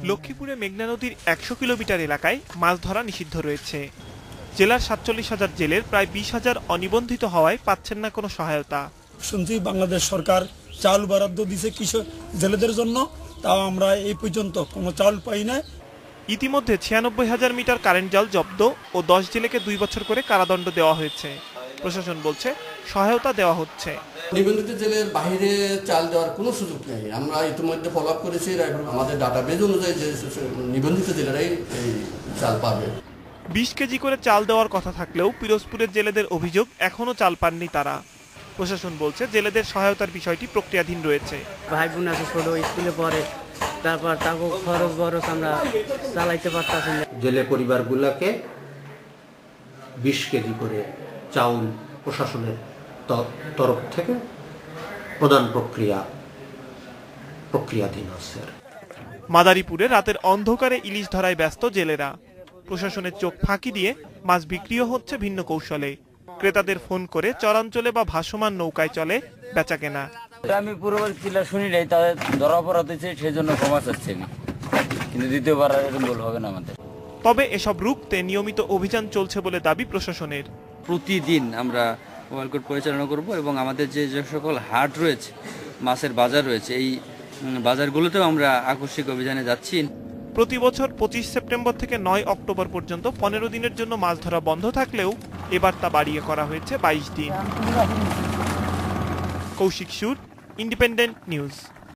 লক্ষ্মীপুরে মেঘনা নদীর ১০০ কিলোমিটার এলাকায় মাছ ধরা নিষিদ্ধ রয়েছে। জেলার ৪৭,০০০ জেলের প্রায় ২০,০০০ অনিবন্ধিত হওয়ায় পাচ্ছেন না কোনো সহায়তা। শুনছি বাংলাদেশ সরকার চাল বরাদ্দ দিছে কৃষক জেলেদের জন্য, তাও আমরা এই পর্যন্ত কোনো চাল পাই না। ইতিমধ্যে ৯৬,০০০ মিটার কারেন্ট জাল জব্দ ও ১০ জেলেকে ২ বছর করে কারাদণ্ড দেওয়া হয়েছে। প্রশাসন বলছে সহায়তা দেওয়া হচ্ছে। নিবন্ধিত জেলের বাইরে চাল দেওয়ার কোনো সুযোগ নেই। আমরা ইতিমধ্যে ফলো আপ করেছি, আমাদের ডাটাবেজ অনুযায়ী যে নিবন্ধিত জেলেরাই এই চাল পাবে। ২০ কেজি করে চাল দেওয়ার কথা থাকলেও পিরোজপুরের জেলেদের অভিযোগ এখনও চাল পাননি তারা। প্রশাসন বলছে জেলেদের সহায়তার বিষয়টি প্রক্রিয়াধীন রয়েছে। ভাই বোন আছে ছোট, স্কুলে পড়ে, তারপর তাকে খরচ বরচ আমরা চালাইতে পারতাছি না। জেলে পরিবারগুলোকে ২০ কেজি করে চাউল প্রশাসনের তরফ থেকে প্রদান প্রক্রিয়াধীন আছে। মাদারীপুরে রাতের অন্ধকারে ইলিশ ধরায় ব্যস্ত জেলেরা। প্রশাসনের চোখ ফাঁকি দিয়ে মাছ বিক্রিও হচ্ছে ভিন্ন কৌশলে। ক্রেতাদের ফোন করে চরাঞ্চলে বা ভাসমান নৌকায় চলে বেচাকেনা। আমি পূর্ববর্তী জেলা শুনি নাই, তাদের ধরা অপরাধ হয়েছে, সেই জন্য ক্ষমা চাচ্ছি আমি, কিন্তু দ্বিতীয়বার এরকম ভুল হবে না আমাদের। তবে এসব রুখতে নিয়মিত অভিযান চলছে বলে দাবি প্রশাসনের। প্রতিদিন আমরা মোবাইল কোর্ট পরিচালনা করব এবং আমাদের যে সকল হাট রয়েছে, মাছের বাজার রয়েছে, এই বাজারগুলোতেও আমরা আকস্মিক অভিযানে যাচ্ছি। প্রতি বছর ২৫ সেপ্টেম্বর থেকে ৯ অক্টোবর পর্যন্ত ১৫ দিনের জন্য মাছ ধরা বন্ধ থাকলেও এবার তা বাড়িয়ে করা হয়েছে ২২ দিন। কৌশিক সুর, ইন্ডিপেন্ডেন্ট নিউজ।